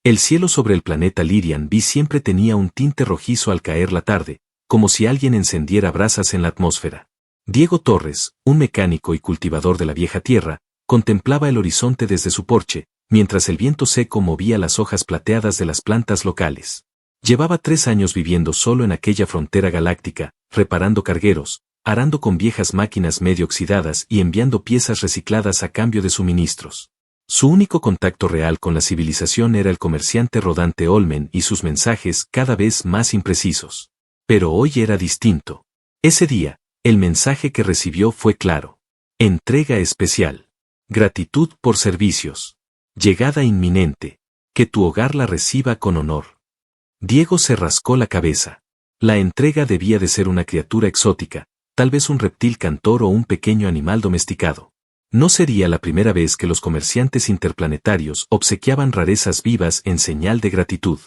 El cielo sobre el planeta Lyrian B siempre tenía un tinte rojizo al caer la tarde, como si alguien encendiera brasas en la atmósfera. Diego Torres, un mecánico y cultivador de la vieja tierra, contemplaba el horizonte desde su porche, mientras el viento seco movía las hojas plateadas de las plantas locales. Llevaba 3 años viviendo solo en aquella frontera galáctica, reparando cargueros, arando con viejas máquinas medio oxidadas y enviando piezas recicladas a cambio de suministros. Su único contacto real con la civilización era el comerciante rodante Olmen y sus mensajes cada vez más imprecisos. Pero hoy era distinto. Ese día, el mensaje que recibió fue claro. Entrega especial. Gratitud por servicios. Llegada inminente. Que tu hogar la reciba con honor. Diego se rascó la cabeza. La entrega debía de ser una criatura exótica, tal vez un reptil cantor o un pequeño animal domesticado. No sería la primera vez que los comerciantes interplanetarios obsequiaban rarezas vivas en señal de gratitud.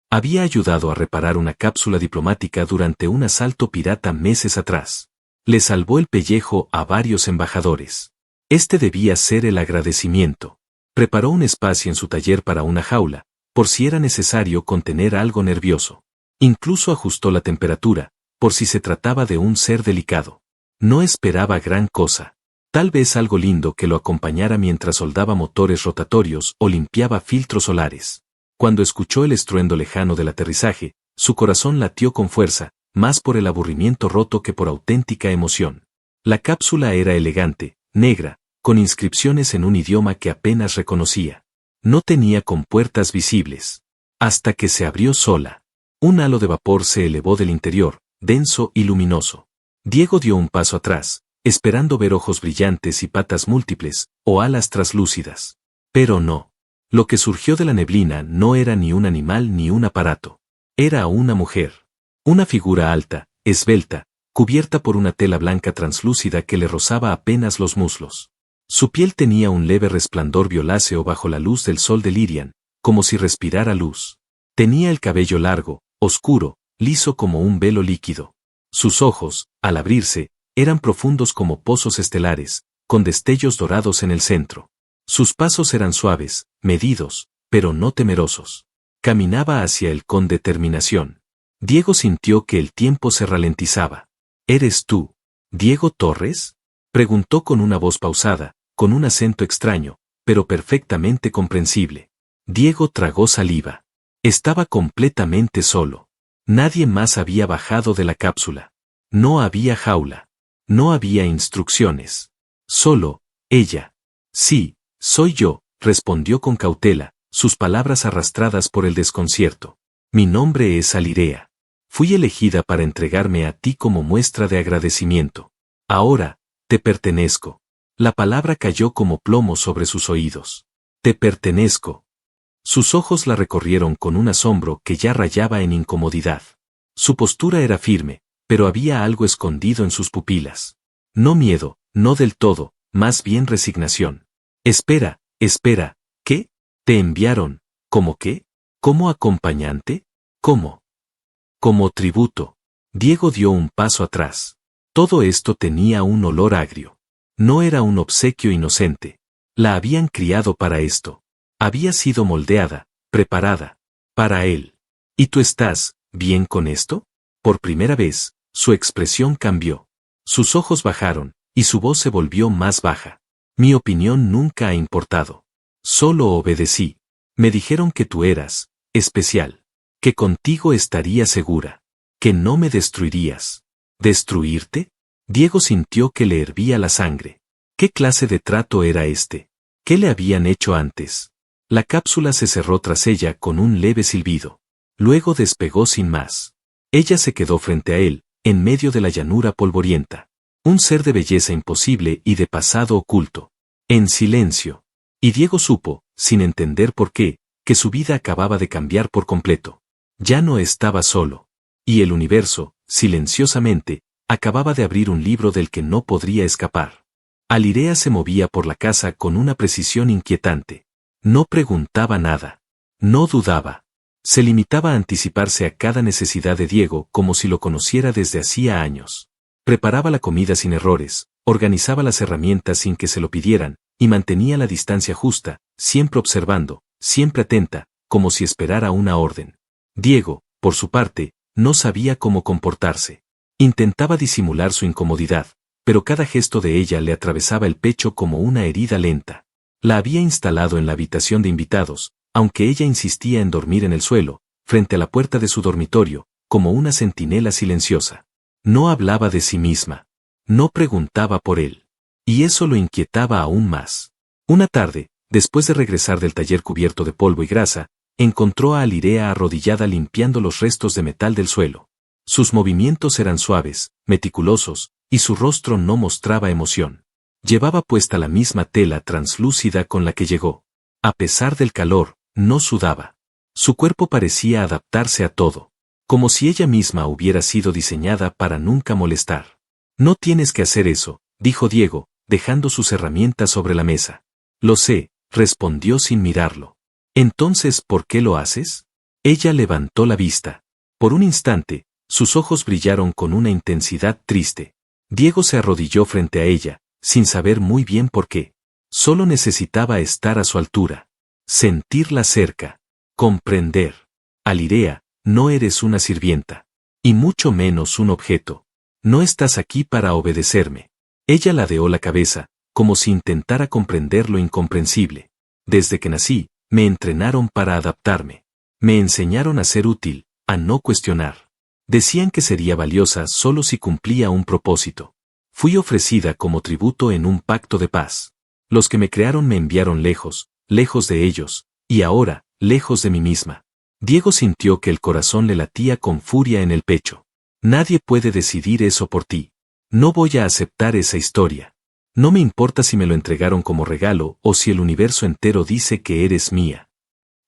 Había ayudado a reparar una cápsula diplomática durante un asalto pirata meses atrás. Le salvó el pellejo a varios embajadores. Este debía ser el agradecimiento. Preparó un espacio en su taller para una jaula, por si era necesario contener algo nervioso. Incluso ajustó la temperatura, por si se trataba de un ser delicado. No esperaba gran cosa. Tal vez algo lindo que lo acompañara mientras soldaba motores rotatorios o limpiaba filtros solares. Cuando escuchó el estruendo lejano del aterrizaje, su corazón latió con fuerza, más por el aburrimiento roto que por auténtica emoción. La cápsula era elegante, negra, con inscripciones en un idioma que apenas reconocía. No tenía compuertas visibles. Hasta que se abrió sola. Un halo de vapor se elevó del interior, denso y luminoso. Diego dio un paso atrás, esperando ver ojos brillantes y patas múltiples, o alas traslúcidas. Pero no. Lo que surgió de la neblina no era ni un animal ni un aparato. Era una mujer. Una figura alta, esbelta, cubierta por una tela blanca translúcida que le rozaba apenas los muslos. Su piel tenía un leve resplandor violáceo bajo la luz del sol de Lyrian, como si respirara luz. Tenía el cabello largo, oscuro, liso como un velo líquido. Sus ojos, al abrirse, eran profundos como pozos estelares, con destellos dorados en el centro. Sus pasos eran suaves, medidos, pero no temerosos. Caminaba hacia él con determinación. Diego sintió que el tiempo se ralentizaba. ¿Eres tú, Diego Torres?, preguntó con una voz pausada, con un acento extraño, pero perfectamente comprensible. Diego tragó saliva. Estaba completamente solo. Nadie más había bajado de la cápsula. No había jaula. No había instrucciones. Solo, ella. Sí, soy yo, respondió con cautela, sus palabras arrastradas por el desconcierto. Mi nombre es Alirea. Fui elegida para entregarme a ti como muestra de agradecimiento. Ahora, te pertenezco. La palabra cayó como plomo sobre sus oídos. Te pertenezco. Sus ojos la recorrieron con un asombro que ya rayaba en incomodidad. Su postura era firme, pero había algo escondido en sus pupilas. No miedo, no del todo, más bien resignación. Espera, ¿qué? ¿Te enviaron? ¿Cómo qué? ¿Como acompañante? ¿Cómo? Como tributo. Diego dio un paso atrás. Todo esto tenía un olor agrio. No era un obsequio inocente. La habían criado para esto. Había sido moldeada, preparada, para él. ¿Y tú estás bien con esto? Por primera vez, su expresión cambió. Sus ojos bajaron, y su voz se volvió más baja. Mi opinión nunca ha importado. Solo obedecí. Me dijeron que tú eras especial. Que contigo estaría segura. Que no me destruirías. ¿Destruirte? Diego sintió que le hervía la sangre. ¿Qué clase de trato era este? ¿Qué le habían hecho antes? La cápsula se cerró tras ella con un leve silbido. Luego despegó sin más. Ella se quedó frente a él, en medio de la llanura polvorienta. Un ser de belleza imposible y de pasado oculto. En silencio. Y Diego supo, sin entender por qué, que su vida acababa de cambiar por completo. Ya no estaba solo. Y el universo, silenciosamente, acababa de abrir un libro del que no podría escapar. Alirea se movía por la casa con una precisión inquietante. No preguntaba nada. No dudaba. Se limitaba a anticiparse a cada necesidad de Diego como si lo conociera desde hacía años. Preparaba la comida sin errores, organizaba las herramientas sin que se lo pidieran, y mantenía la distancia justa, siempre observando, siempre atenta, como si esperara una orden. Diego, por su parte, no sabía cómo comportarse. Intentaba disimular su incomodidad, pero cada gesto de ella le atravesaba el pecho como una herida lenta. La había instalado en la habitación de invitados, aunque ella insistía en dormir en el suelo, frente a la puerta de su dormitorio, como una centinela silenciosa. No hablaba de sí misma. No preguntaba por él. Y eso lo inquietaba aún más. Una tarde, después de regresar del taller cubierto de polvo y grasa, encontró a Alirea arrodillada limpiando los restos de metal del suelo. Sus movimientos eran suaves, meticulosos, y su rostro no mostraba emoción. Llevaba puesta la misma tela translúcida con la que llegó. A pesar del calor, no sudaba. Su cuerpo parecía adaptarse a todo, como si ella misma hubiera sido diseñada para nunca molestar. No tienes que hacer eso, dijo Diego, dejando sus herramientas sobre la mesa. Lo sé, respondió sin mirarlo. Entonces, ¿por qué lo haces? Ella levantó la vista. Por un instante, sus ojos brillaron con una intensidad triste. Diego se arrodilló frente a ella, sin saber muy bien por qué. Solo necesitaba estar a su altura. Sentirla cerca. Comprender. Alirea, no eres una sirvienta. Y mucho menos un objeto. No estás aquí para obedecerme. Ella ladeó la cabeza, como si intentara comprender lo incomprensible. Desde que nací, me entrenaron para adaptarme. Me enseñaron a ser útil, a no cuestionar. Decían que sería valiosa solo si cumplía un propósito. Fui ofrecida como tributo en un pacto de paz. Los que me crearon me enviaron lejos, lejos de ellos, y ahora, lejos de mí misma. Diego sintió que el corazón le latía con furia en el pecho. Nadie puede decidir eso por ti. No voy a aceptar esa historia. No me importa si me lo entregaron como regalo o si el universo entero dice que eres mía.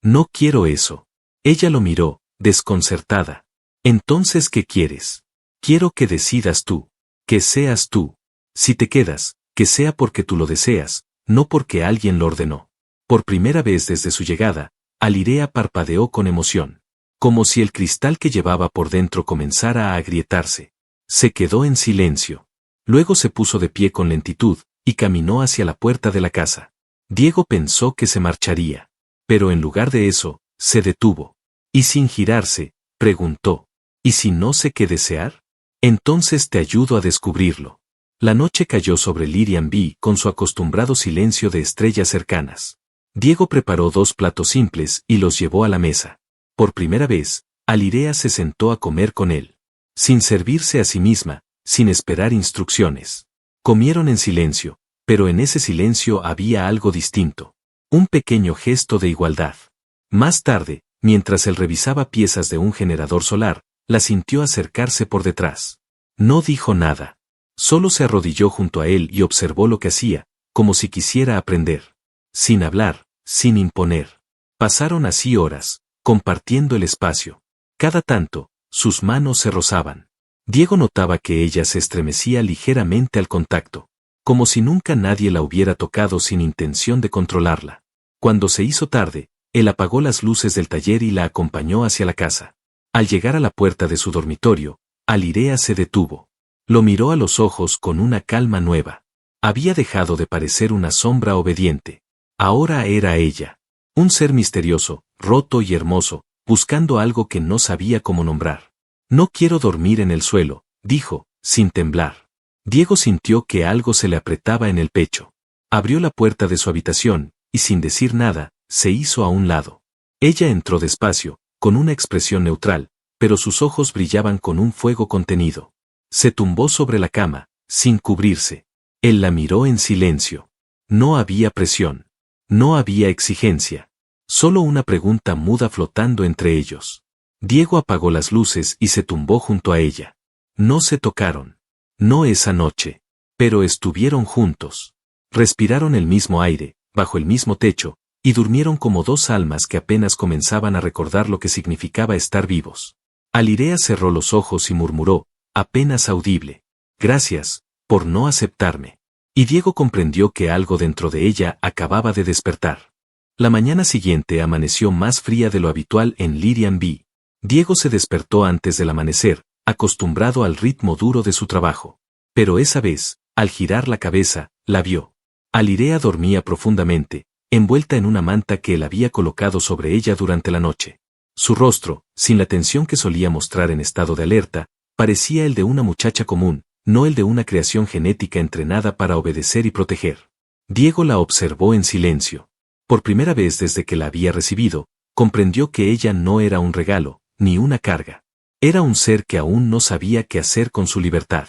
No quiero eso. Ella lo miró, desconcertada. Entonces, ¿qué quieres? Quiero que decidas tú. Que seas tú. Si te quedas, que sea porque tú lo deseas, no porque alguien lo ordenó. Por primera vez desde su llegada, Alirea parpadeó con emoción. Como si el cristal que llevaba por dentro comenzara a agrietarse. Se quedó en silencio. Luego se puso de pie con lentitud, y caminó hacia la puerta de la casa. Diego pensó que se marcharía. Pero en lugar de eso, se detuvo. Y sin girarse, preguntó. ¿Y si no sé qué desear? Entonces te ayudo a descubrirlo. La noche cayó sobre Lyrian B con su acostumbrado silencio de estrellas cercanas. Diego preparó 2 platos simples y los llevó a la mesa. Por primera vez, Alirea se sentó a comer con él. Sin servirse a sí misma, sin esperar instrucciones. Comieron en silencio, pero en ese silencio había algo distinto. Un pequeño gesto de igualdad. Más tarde, mientras él revisaba piezas de un generador solar, la sintió acercarse por detrás. No dijo nada. Solo se arrodilló junto a él y observó lo que hacía, como si quisiera aprender. Sin hablar, sin imponer. Pasaron así horas, compartiendo el espacio. Cada tanto, sus manos se rozaban. Diego notaba que ella se estremecía ligeramente al contacto, como si nunca nadie la hubiera tocado sin intención de controlarla. Cuando se hizo tarde, él apagó las luces del taller y la acompañó hacia la casa. Al llegar a la puerta de su dormitorio, Alirea se detuvo. Lo miró a los ojos con una calma nueva. Había dejado de parecer una sombra obediente. Ahora era ella. Un ser misterioso, roto y hermoso, buscando algo que no sabía cómo nombrar. No quiero dormir en el suelo, dijo, sin temblar. Diego sintió que algo se le apretaba en el pecho. Abrió la puerta de su habitación, y sin decir nada, se hizo a un lado. Ella entró despacio, con una expresión neutral, pero sus ojos brillaban con un fuego contenido. Se tumbó sobre la cama, sin cubrirse. Él la miró en silencio. No había presión. No había exigencia. Solo una pregunta muda flotando entre ellos. Diego apagó las luces y se tumbó junto a ella. No se tocaron. No esa noche. Pero estuvieron juntos. Respiraron el mismo aire, bajo el mismo techo, y durmieron como 2 almas que apenas comenzaban a recordar lo que significaba estar vivos. Alirea cerró los ojos y murmuró, apenas audible. Gracias, por no aceptarme. Y Diego comprendió que algo dentro de ella acababa de despertar. La mañana siguiente amaneció más fría de lo habitual en Lyrian B. Diego se despertó antes del amanecer, acostumbrado al ritmo duro de su trabajo. Pero esa vez, al girar la cabeza, la vio. Alirea dormía profundamente, envuelta en una manta que él había colocado sobre ella durante la noche. Su rostro, sin la tensión que solía mostrar en estado de alerta, parecía el de una muchacha común, no el de una creación genética entrenada para obedecer y proteger. Diego la observó en silencio. Por primera vez desde que la había recibido, comprendió que ella no era un regalo, ni una carga. Era un ser que aún no sabía qué hacer con su libertad.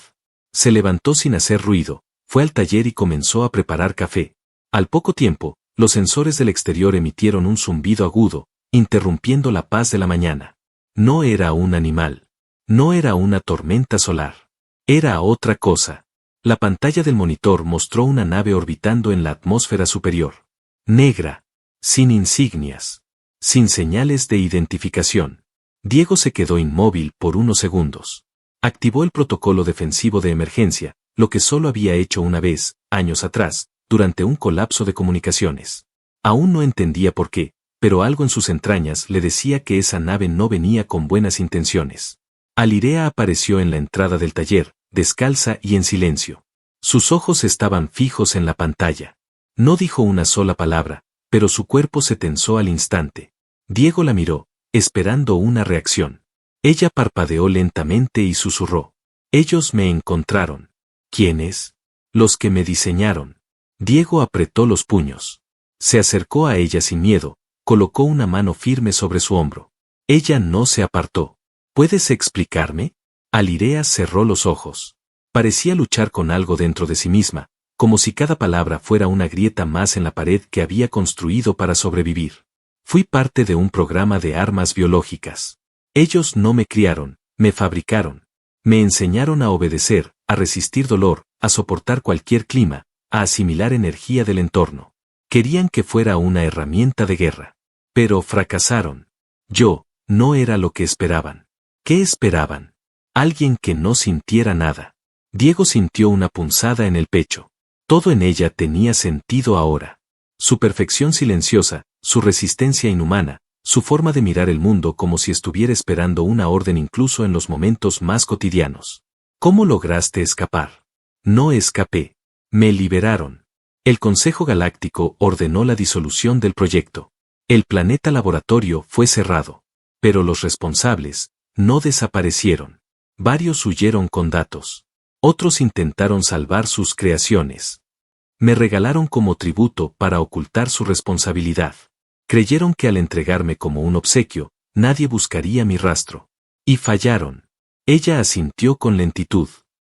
Se levantó sin hacer ruido, fue al taller y comenzó a preparar café. Al poco tiempo, los sensores del exterior emitieron un zumbido agudo, interrumpiendo la paz de la mañana. No era un animal. No era una tormenta solar. Era otra cosa. La pantalla del monitor mostró una nave orbitando en la atmósfera superior. Negra. Sin insignias. Sin señales de identificación. Diego se quedó inmóvil por unos segundos. Activó el protocolo defensivo de emergencia, lo que solo había hecho una vez, años atrás, durante un colapso de comunicaciones. Aún no entendía por qué, pero algo en sus entrañas le decía que esa nave no venía con buenas intenciones. Alirea apareció en la entrada del taller, descalza y en silencio. Sus ojos estaban fijos en la pantalla. No dijo una sola palabra, pero su cuerpo se tensó al instante. Diego la miró, esperando una reacción. Ella parpadeó lentamente y susurró. Ellos me encontraron. ¿Quiénes? Los que me diseñaron. Diego apretó los puños. Se acercó a ella sin miedo, colocó una mano firme sobre su hombro. Ella no se apartó. ¿Puedes explicarme? Alirea cerró los ojos. Parecía luchar con algo dentro de sí misma, como si cada palabra fuera una grieta más en la pared que había construido para sobrevivir. Fui parte de un programa de armas biológicas. Ellos no me criaron, me fabricaron. Me enseñaron a obedecer, a resistir dolor, a soportar cualquier clima, a asimilar energía del entorno. Querían que fuera una herramienta de guerra. Pero fracasaron. Yo, no era lo que esperaban. ¿Qué esperaban? Alguien que no sintiera nada. Diego sintió una punzada en el pecho. Todo en ella tenía sentido ahora. Su perfección silenciosa, su resistencia inhumana, su forma de mirar el mundo como si estuviera esperando una orden incluso en los momentos más cotidianos. ¿Cómo lograste escapar? No escapé. Me liberaron. El Consejo Galáctico ordenó la disolución del proyecto. El planeta laboratorio fue cerrado. Pero los responsables no desaparecieron. Varios huyeron con datos. Otros intentaron salvar sus creaciones. Me regalaron como tributo para ocultar su responsabilidad. Creyeron que al entregarme como un obsequio, nadie buscaría mi rastro. Y fallaron. Ella asintió con lentitud.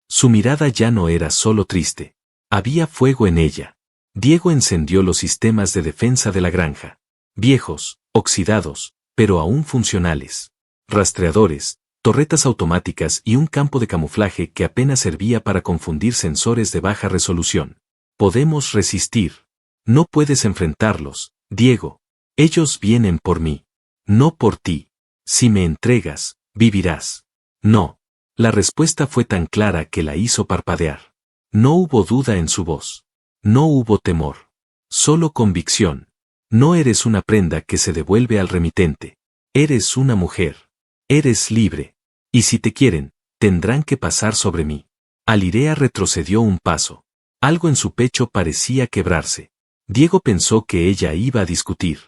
Su mirada ya no era solo triste. Había fuego en ella. Diego encendió los sistemas de defensa de la granja. Viejos, oxidados, pero aún funcionales. Rastreadores, torretas automáticas y un campo de camuflaje que apenas servía para confundir sensores de baja resolución. Podemos resistir. No puedes enfrentarlos, Diego. Ellos vienen por mí. No por ti. Si me entregas, vivirás. No. La respuesta fue tan clara que la hizo parpadear. No hubo duda en su voz. No hubo temor. Solo convicción. No eres una prenda que se devuelve al remitente. Eres una mujer. Eres libre. Y si te quieren, tendrán que pasar sobre mí. Alirea retrocedió un paso. Algo en su pecho parecía quebrarse. Diego pensó que ella iba a discutir.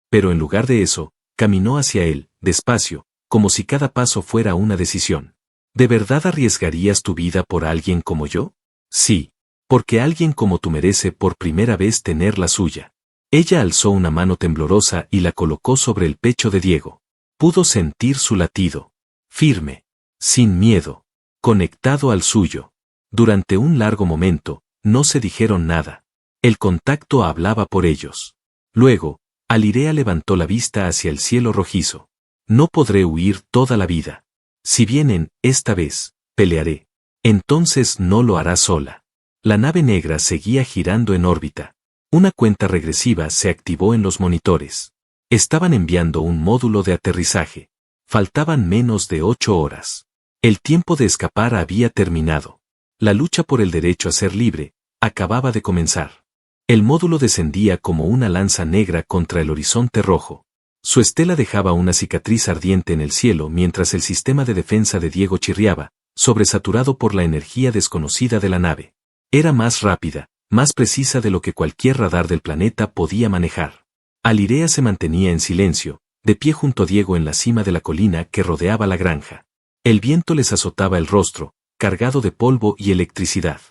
Pero en lugar de eso, caminó hacia él, despacio, como si cada paso fuera una decisión. ¿De verdad arriesgarías tu vida por alguien como yo? Sí. Porque alguien como tú merece por primera vez tener la suya. Ella alzó una mano temblorosa y la colocó sobre el pecho de Diego. Pudo sentir su latido. Firme. Sin miedo. Conectado al suyo. Durante un largo momento, no se dijeron nada. El contacto hablaba por ellos. Luego, Alirea levantó la vista hacia el cielo rojizo. No podré huir toda la vida. Si vienen, esta vez, pelearé. Entonces no lo hará sola. La nave negra seguía girando en órbita. Una cuenta regresiva se activó en los monitores. Estaban enviando un módulo de aterrizaje. Faltaban menos de 8 horas. El tiempo de escapar había terminado. La lucha por el derecho a ser libre acababa de comenzar. El módulo descendía como una lanza negra contra el horizonte rojo. Su estela dejaba una cicatriz ardiente en el cielo mientras el sistema de defensa de Diego chirriaba, sobresaturado por la energía desconocida de la nave. Era más rápida, más precisa de lo que cualquier radar del planeta podía manejar. Alirea se mantenía en silencio, de pie junto a Diego en la cima de la colina que rodeaba la granja. El viento les azotaba el rostro, cargado de polvo y electricidad.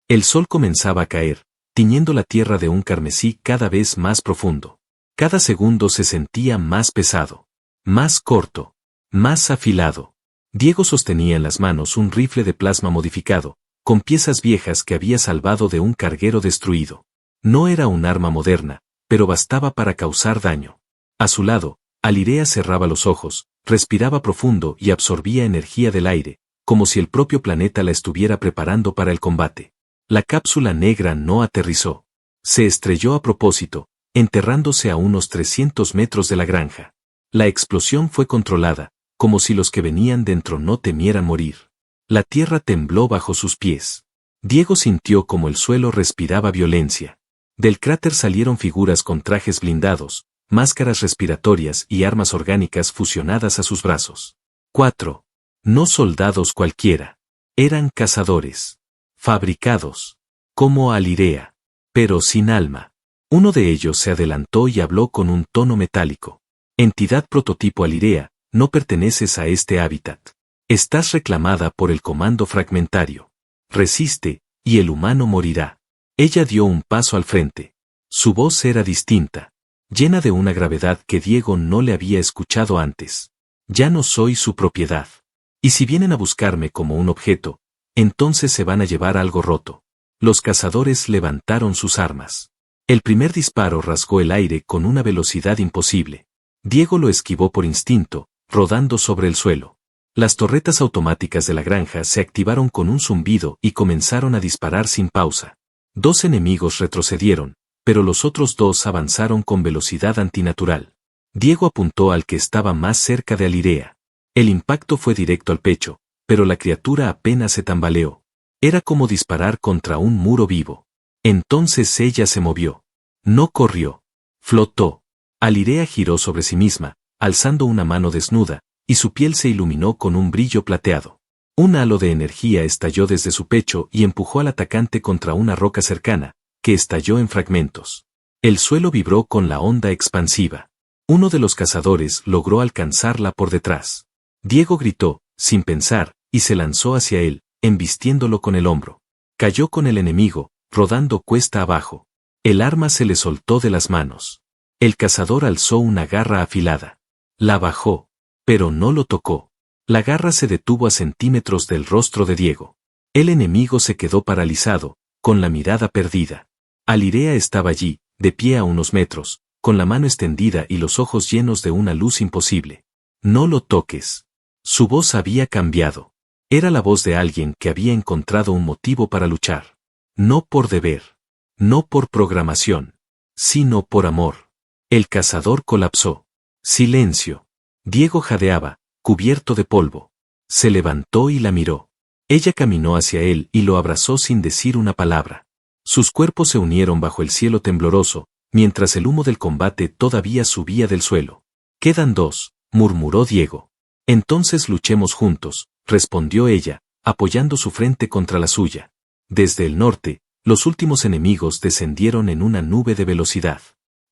El sol comenzaba a caer, tiñendo la tierra de un carmesí cada vez más profundo. Cada segundo se sentía más pesado, más corto, más afilado. Diego sostenía en las manos un rifle de plasma modificado, con piezas viejas que había salvado de un carguero destruido. No era un arma moderna, pero bastaba para causar daño. A su lado, Alirea cerraba los ojos, respiraba profundo y absorbía energía del aire, como si el propio planeta la estuviera preparando para el combate. La cápsula negra no aterrizó. Se estrelló a propósito, enterrándose a unos 300 metros de la granja. La explosión fue controlada, como si los que venían dentro no temieran morir. La tierra tembló bajo sus pies. Diego sintió como el suelo respiraba violencia. Del cráter salieron figuras con trajes blindados, máscaras respiratorias y armas orgánicas fusionadas a sus brazos. 4. No soldados cualquiera. Eran cazadores. Fabricados. Como Alirea. Pero sin alma. Uno de ellos se adelantó y habló con un tono metálico. Entidad prototipo Alirea, no perteneces a este hábitat. Estás reclamada por el comando fragmentario. Resiste, y el humano morirá. Ella dio un paso al frente. Su voz era distinta, llena de una gravedad que Diego no le había escuchado antes. Ya no soy su propiedad. Y si vienen a buscarme como un objeto, entonces se van a llevar algo roto. Los cazadores levantaron sus armas. El primer disparo rasgó el aire con una velocidad imposible. Diego lo esquivó por instinto, rodando sobre el suelo. Las torretas automáticas de la granja se activaron con un zumbido y comenzaron a disparar sin pausa. 2 enemigos retrocedieron, pero los otros 2 avanzaron con velocidad antinatural. Diego apuntó al que estaba más cerca de Alirea. El impacto fue directo al pecho, pero la criatura apenas se tambaleó. Era como disparar contra un muro vivo. Entonces ella se movió. No corrió. Flotó. Alirea giró sobre sí misma, alzando una mano desnuda, y su piel se iluminó con un brillo plateado. Un halo de energía estalló desde su pecho y empujó al atacante contra una roca cercana, que estalló en fragmentos. El suelo vibró con la onda expansiva. Uno de los cazadores logró alcanzarla por detrás. Diego gritó, sin pensar, y se lanzó hacia él, embistiéndolo con el hombro. Cayó con el enemigo, rodando cuesta abajo. El arma se le soltó de las manos. El cazador alzó una garra afilada. La bajó, pero no lo tocó. La garra se detuvo a centímetros del rostro de Diego. El enemigo se quedó paralizado, con la mirada perdida. Alirea estaba allí, de pie a unos metros, con la mano extendida y los ojos llenos de una luz imposible. No lo toques. Su voz había cambiado. Era la voz de alguien que había encontrado un motivo para luchar. No por deber. No por programación. Sino por amor. El cazador colapsó. Silencio. Diego jadeaba, cubierto de polvo. Se levantó y la miró. Ella caminó hacia él y lo abrazó sin decir una palabra. Sus cuerpos se unieron bajo el cielo tembloroso, mientras el humo del combate todavía subía del suelo. Quedan 2, murmuró Diego. Entonces luchemos juntos, respondió ella, apoyando su frente contra la suya. Desde el norte, los últimos enemigos descendieron en una nube de velocidad.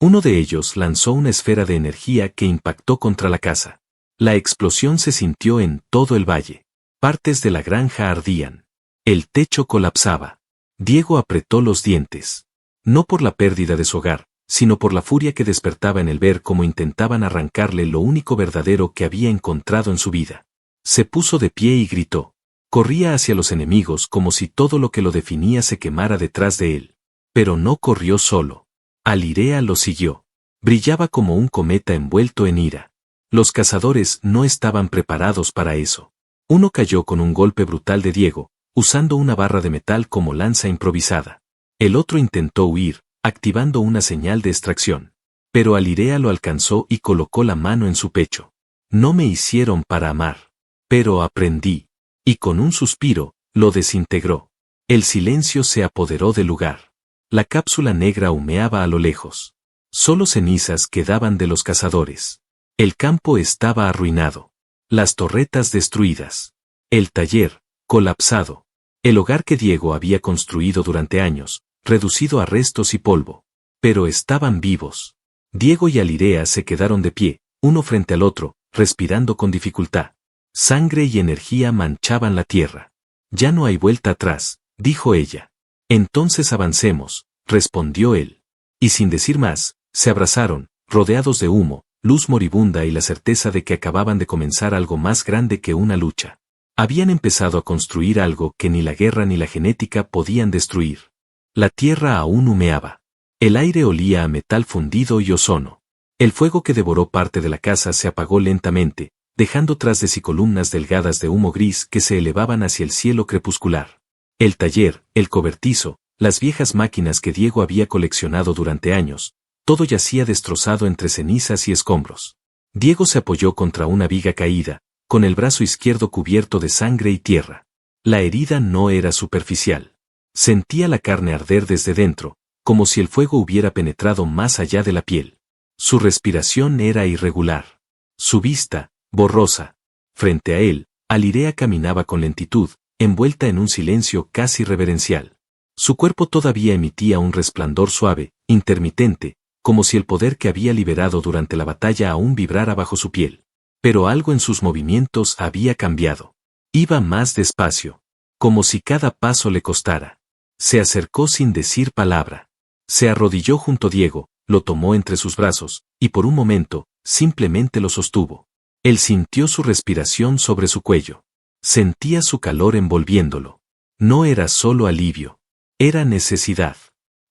Uno de ellos lanzó una esfera de energía que impactó contra la casa. La explosión se sintió en todo el valle. Partes de la granja ardían. El techo colapsaba. Diego apretó los dientes. No por la pérdida de su hogar, sino por la furia que despertaba en el ver cómo intentaban arrancarle lo único verdadero que había encontrado en su vida. Se puso de pie y gritó. Corría hacia los enemigos como si todo lo que lo definía se quemara detrás de él. Pero no corrió solo. Alirea lo siguió. Brillaba como un cometa envuelto en ira. Los cazadores no estaban preparados para eso. Uno cayó con un golpe brutal de Diego, usando una barra de metal como lanza improvisada. El otro intentó huir, activando una señal de extracción. Pero Alirea lo alcanzó y colocó la mano en su pecho. No me hicieron para amar. Pero aprendí. Y con un suspiro, lo desintegró. El silencio se apoderó del lugar. La cápsula negra humeaba a lo lejos. Solo cenizas quedaban de los cazadores. El campo estaba arruinado. Las torretas destruidas. El taller, colapsado. El hogar que Diego había construido durante años, reducido a restos y polvo. Pero estaban vivos. Diego y Alirea se quedaron de pie, uno frente al otro, respirando con dificultad. Sangre y energía manchaban la tierra. Ya no hay vuelta atrás, dijo ella. Entonces avancemos, respondió él. Y sin decir más, se abrazaron, rodeados de humo, luz moribunda y la certeza de que acababan de comenzar algo más grande que una lucha. Habían empezado a construir algo que ni la guerra ni la genética podían destruir. La tierra aún humeaba. El aire olía a metal fundido y ozono. El fuego que devoró parte de la casa se apagó lentamente, dejando tras de sí columnas delgadas de humo gris que se elevaban hacia el cielo crepuscular. El taller, el cobertizo, las viejas máquinas que Diego había coleccionado durante años, todo yacía destrozado entre cenizas y escombros. Diego se apoyó contra una viga caída, con el brazo izquierdo cubierto de sangre y tierra. La herida no era superficial. Sentía la carne arder desde dentro, como si el fuego hubiera penetrado más allá de la piel. Su respiración era irregular. Su vista, borrosa. Frente a él, Alirea caminaba con lentitud, envuelta en un silencio casi reverencial. Su cuerpo todavía emitía un resplandor suave, intermitente, como si el poder que había liberado durante la batalla aún vibrara bajo su piel. Pero algo en sus movimientos había cambiado. Iba más despacio, como si cada paso le costara. Se acercó sin decir palabra. Se arrodilló junto a Diego, lo tomó entre sus brazos, y por un momento, simplemente lo sostuvo. Él sintió su respiración sobre su cuello. Sentía su calor envolviéndolo. No era solo alivio. Era necesidad.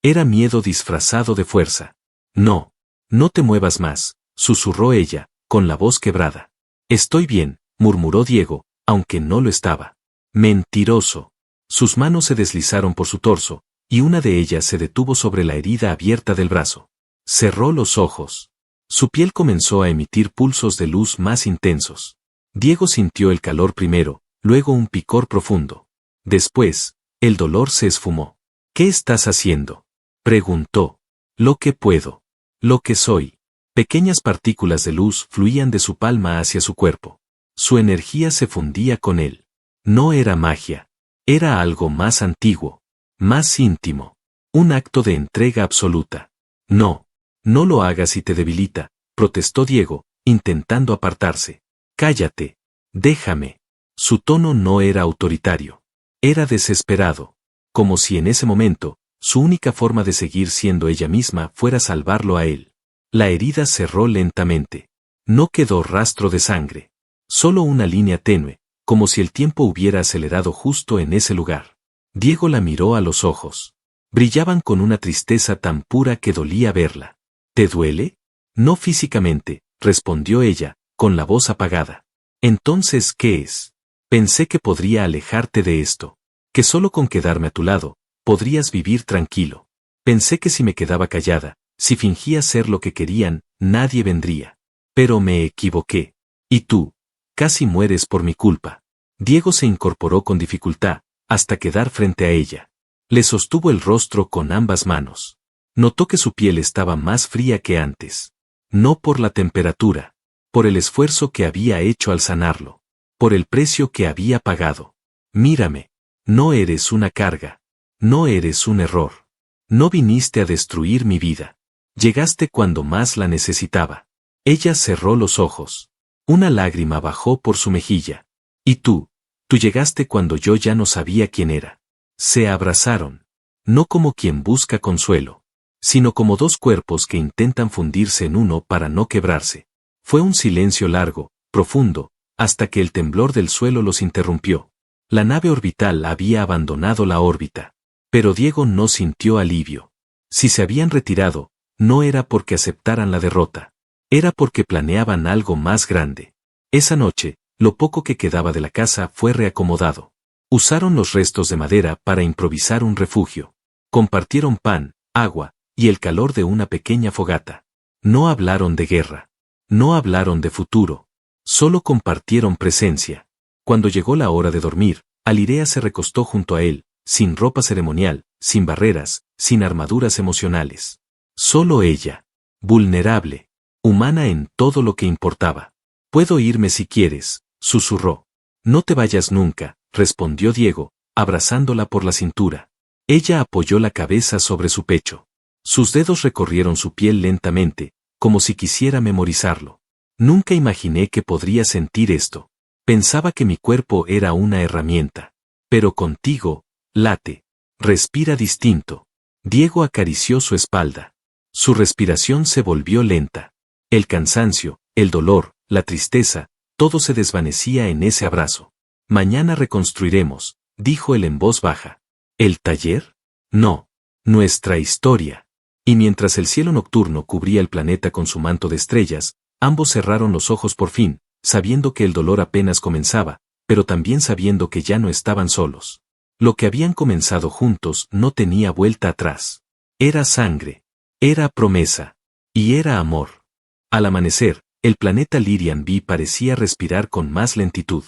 Era miedo disfrazado de fuerza. No. No te muevas más, susurró ella, con la voz quebrada. Estoy bien, murmuró Diego, aunque no lo estaba. Mentiroso. Sus manos se deslizaron por su torso, y una de ellas se detuvo sobre la herida abierta del brazo. Cerró los ojos. Su piel comenzó a emitir pulsos de luz más intensos. Diego sintió el calor primero, luego un picor profundo. Después, el dolor se esfumó. ¿Qué estás haciendo?, preguntó. Lo que puedo. Lo que soy. Pequeñas partículas de luz fluían de su palma hacia su cuerpo. Su energía se fundía con él. No era magia. Era algo más antiguo. Más íntimo. Un acto de entrega absoluta. No. No lo hagas y te debilita, protestó Diego, intentando apartarse. Cállate. Déjame. Su tono no era autoritario. Era desesperado. Como si en ese momento, su única forma de seguir siendo ella misma fuera salvarlo a él. La herida cerró lentamente. No quedó rastro de sangre. Solo una línea tenue, como si el tiempo hubiera acelerado justo en ese lugar. Diego la miró a los ojos. Brillaban con una tristeza tan pura que dolía verla. ¿Te duele? No físicamente, respondió ella, con la voz apagada. Entonces, ¿qué es? Pensé que podría alejarte de esto. Que solo con quedarme a tu lado, podrías vivir tranquilo. Pensé que si me quedaba callada, si fingía ser lo que querían, nadie vendría. Pero me equivoqué. Y tú, casi mueres por mi culpa. Diego se incorporó con dificultad, hasta quedar frente a ella. Le sostuvo el rostro con ambas manos. Notó que su piel estaba más fría que antes. No por la temperatura, por el esfuerzo que había hecho al sanarlo, por el precio que había pagado. Mírame. No eres una carga. No eres un error. No viniste a destruir mi vida. Llegaste cuando más la necesitaba. Ella cerró los ojos. Una lágrima bajó por su mejilla. Y tú llegaste cuando yo ya no sabía quién era. Se abrazaron. No como quien busca consuelo, sino como dos cuerpos que intentan fundirse en uno para no quebrarse. Fue un silencio largo, profundo, hasta que el temblor del suelo los interrumpió. La nave orbital había abandonado la órbita. Pero Diego no sintió alivio. Si se habían retirado, no era porque aceptaran la derrota. Era porque planeaban algo más grande. Esa noche, lo poco que quedaba de la casa fue reacomodado. Usaron los restos de madera para improvisar un refugio. Compartieron pan, agua, y el calor de una pequeña fogata. No hablaron de guerra. No hablaron de futuro. Solo compartieron presencia. Cuando llegó la hora de dormir, Alirea se recostó junto a él, sin ropa ceremonial, sin barreras, sin armaduras emocionales. Solo ella. Vulnerable. Humana en todo lo que importaba. Puedo irme si quieres, susurró. No te vayas nunca, respondió Diego, abrazándola por la cintura. Ella apoyó la cabeza sobre su pecho. Sus dedos recorrieron su piel lentamente, como si quisiera memorizarlo. Nunca imaginé que podría sentir esto. Pensaba que mi cuerpo era una herramienta. Pero contigo, late. Respira distinto. Diego acarició su espalda. Su respiración se volvió lenta. El cansancio, el dolor, la tristeza, todo se desvanecía en ese abrazo. Mañana reconstruiremos, dijo él en voz baja. ¿El taller? No. Nuestra historia. Y mientras el cielo nocturno cubría el planeta con su manto de estrellas, ambos cerraron los ojos por fin, sabiendo que el dolor apenas comenzaba, pero también sabiendo que ya no estaban solos. Lo que habían comenzado juntos no tenía vuelta atrás. Era sangre. Era promesa. Y era amor. Al amanecer, el planeta Lyrian B parecía respirar con más lentitud.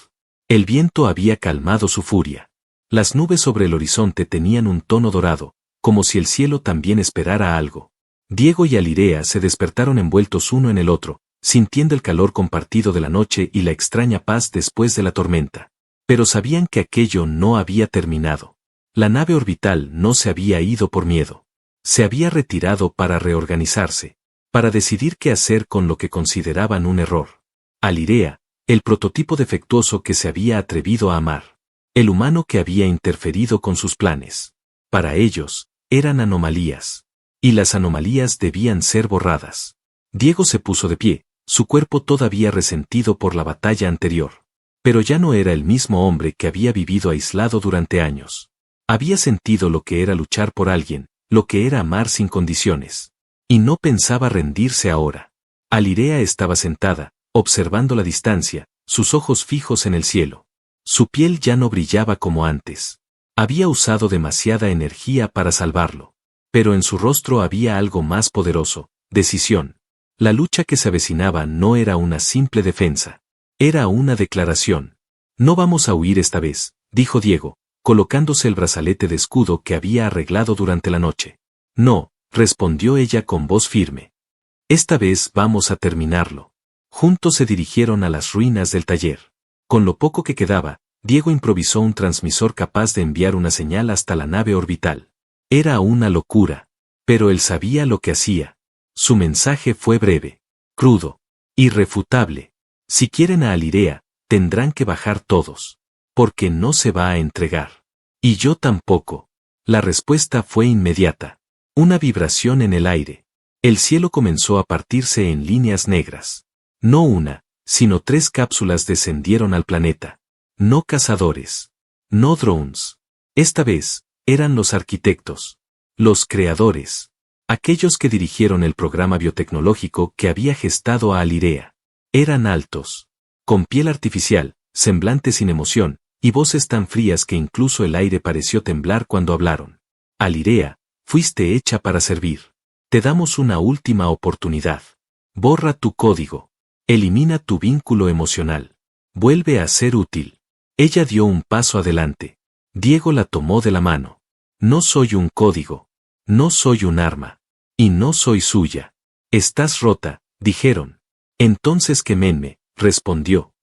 El viento había calmado su furia. Las nubes sobre el horizonte tenían un tono dorado, como si el cielo también esperara algo. Diego y Alirea se despertaron envueltos uno en el otro, sintiendo el calor compartido de la noche y la extraña paz después de la tormenta. Pero sabían que aquello no había terminado. La nave orbital no se había ido por miedo. Se había retirado para reorganizarse, para decidir qué hacer con lo que consideraban un error. Alirea, el prototipo defectuoso que se había atrevido a amar. El humano que había interferido con sus planes. Para ellos, eran anomalías. Y las anomalías debían ser borradas. Diego se puso de pie, su cuerpo todavía resentido por la batalla anterior. Pero ya no era el mismo hombre que había vivido aislado durante años. Había sentido lo que era luchar por alguien, lo que era amar sin condiciones. Y no pensaba rendirse ahora. Alirea estaba sentada, observando la distancia, sus ojos fijos en el cielo. Su piel ya no brillaba como antes. Había usado demasiada energía para salvarlo. Pero en su rostro había algo más poderoso, decisión. La lucha que se avecinaba no era una simple defensa. Era una declaración. No vamos a huir esta vez, dijo Diego, colocándose el brazalete de escudo que había arreglado durante la noche. No, respondió ella con voz firme. Esta vez vamos a terminarlo. Juntos se dirigieron a las ruinas del taller. Con lo poco que quedaba, Diego improvisó un transmisor capaz de enviar una señal hasta la nave orbital. Era una locura. Pero él sabía lo que hacía. Su mensaje fue breve, crudo, irrefutable. Si quieren a Alirea, tendrán que bajar todos. Porque no se va a entregar. Y yo tampoco. La respuesta fue inmediata. Una vibración en el aire. El cielo comenzó a partirse en líneas negras. No una, sino 3 cápsulas descendieron al planeta. No cazadores. No drones. Esta vez, eran los arquitectos. Los creadores. Aquellos que dirigieron el programa biotecnológico que había gestado a Alirea. Eran altos. Con piel artificial, semblantes sin emoción, y voces tan frías que incluso el aire pareció temblar cuando hablaron. Alirea, fuiste hecha para servir. Te damos una última oportunidad. Borra tu código. Elimina tu vínculo emocional. Vuelve a ser útil. Ella dio un paso adelante. Diego la tomó de la mano. No soy un código. No soy un arma. Y no soy suya. Estás rota, dijeron. Entonces quémenme, respondió.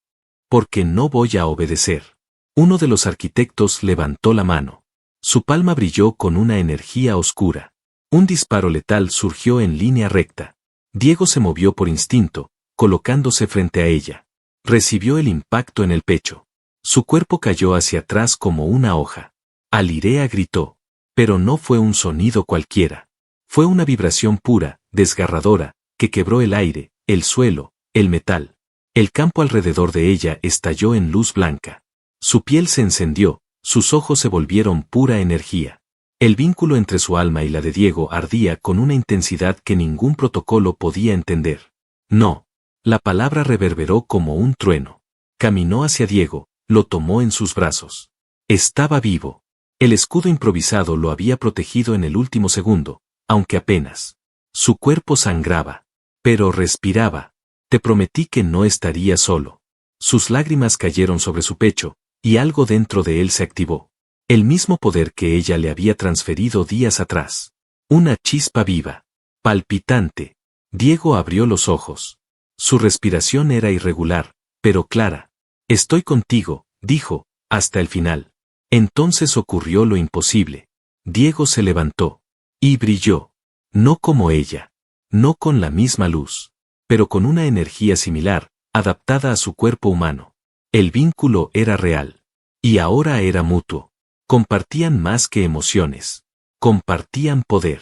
Porque no voy a obedecer. Uno de los arquitectos levantó la mano. Su palma brilló con una energía oscura. Un disparo letal surgió en línea recta. Diego se movió por instinto, colocándose frente a ella. Recibió el impacto en el pecho. Su cuerpo cayó hacia atrás como una hoja. Alirea gritó. Pero no fue un sonido cualquiera. Fue una vibración pura, desgarradora, que quebró el aire, el suelo, el metal. El campo alrededor de ella estalló en luz blanca. Su piel se encendió, sus ojos se volvieron pura energía. El vínculo entre su alma y la de Diego ardía con una intensidad que ningún protocolo podía entender. No. La palabra reverberó como un trueno. Caminó hacia Diego, lo tomó en sus brazos. Estaba vivo. El escudo improvisado lo había protegido en el último segundo, aunque apenas. Su cuerpo sangraba. Pero respiraba. Te prometí que no estaría solo. Sus lágrimas cayeron sobre su pecho, y algo dentro de él se activó. El mismo poder que ella le había transferido días atrás. Una chispa viva. Palpitante. Diego abrió los ojos. Su respiración era irregular, pero clara. Estoy contigo, dijo, hasta el final. Entonces ocurrió lo imposible. Diego se levantó. Y brilló. No como ella. No con la misma luz. Pero con una energía similar, adaptada a su cuerpo humano. El vínculo era real. Y ahora era mutuo. Compartían más que emociones. Compartían poder.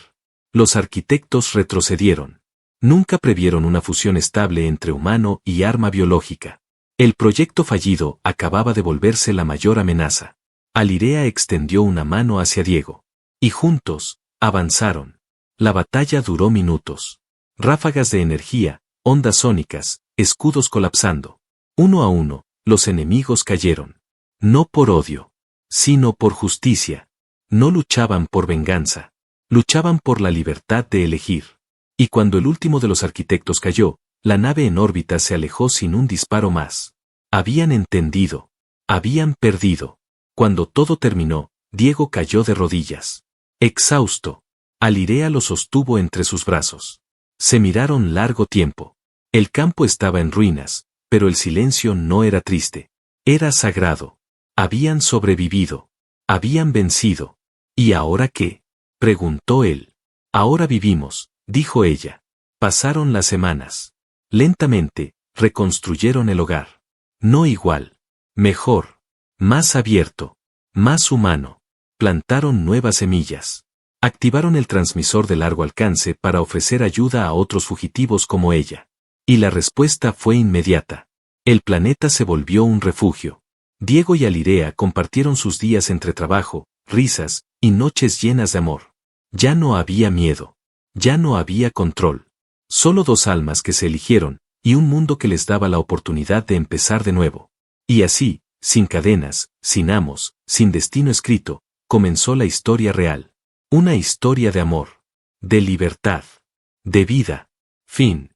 Los arquitectos retrocedieron. Nunca previeron una fusión estable entre humano y arma biológica. El proyecto fallido acababa de volverse la mayor amenaza. Alirea extendió una mano hacia Diego. Y juntos, avanzaron. La batalla duró minutos. Ráfagas de energía, ondas sónicas, escudos colapsando. Uno a uno, los enemigos cayeron. No por odio, sino por justicia. No luchaban por venganza. Luchaban por la libertad de elegir. Y cuando el último de los arquitectos cayó, la nave en órbita se alejó sin un disparo más. Habían entendido. Habían perdido. Cuando todo terminó, Diego cayó de rodillas. Exhausto. Alirea lo sostuvo entre sus brazos. Se miraron largo tiempo. El campo estaba en ruinas, pero el silencio no era triste. Era sagrado. Habían sobrevivido. Habían vencido. ¿Y ahora qué? Preguntó él. Ahora vivimos, dijo ella. Pasaron las semanas. Lentamente, reconstruyeron el hogar. No igual. Mejor. Más abierto. Más humano. Plantaron nuevas semillas. Activaron el transmisor de largo alcance para ofrecer ayuda a otros fugitivos como ella. Y la respuesta fue inmediata. El planeta se volvió un refugio. Diego y Alirea compartieron sus días entre trabajo, risas, y noches llenas de amor. Ya no había miedo. Ya no había control. Solo dos almas que se eligieron, y un mundo que les daba la oportunidad de empezar de nuevo. Y así, sin cadenas, sin amos, sin destino escrito, comenzó la historia real. Una historia de amor. De libertad. De vida. Fin.